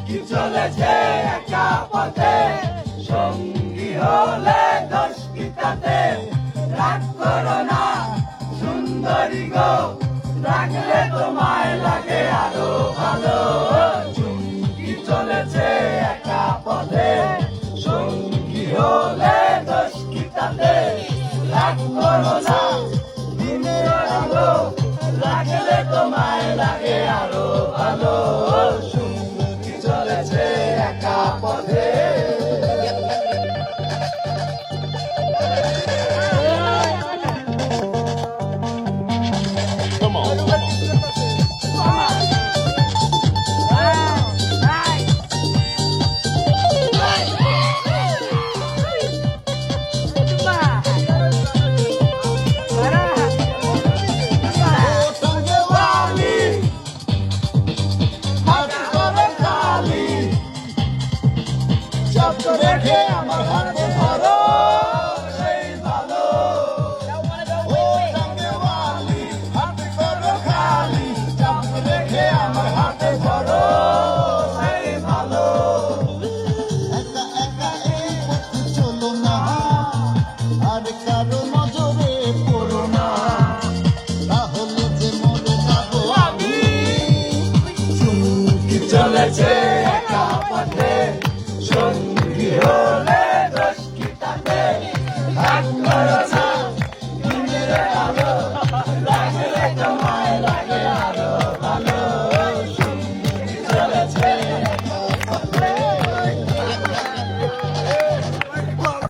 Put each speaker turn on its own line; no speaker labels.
কি চলেছে একা পথে, সঙ্গী হলে দোষ কি তাতে? রাগ করো না সুন্দরী গো, রাখলে তোমায় লাগে আরো ভালো। কি চলেছে একা পথে, সঙ্গী হলে দোষ কি তাতে? রাগ করো না সুন্দরী গো, রাখলে তোমায় লাগে আরো ভালো। কি চলেছে একা পথে।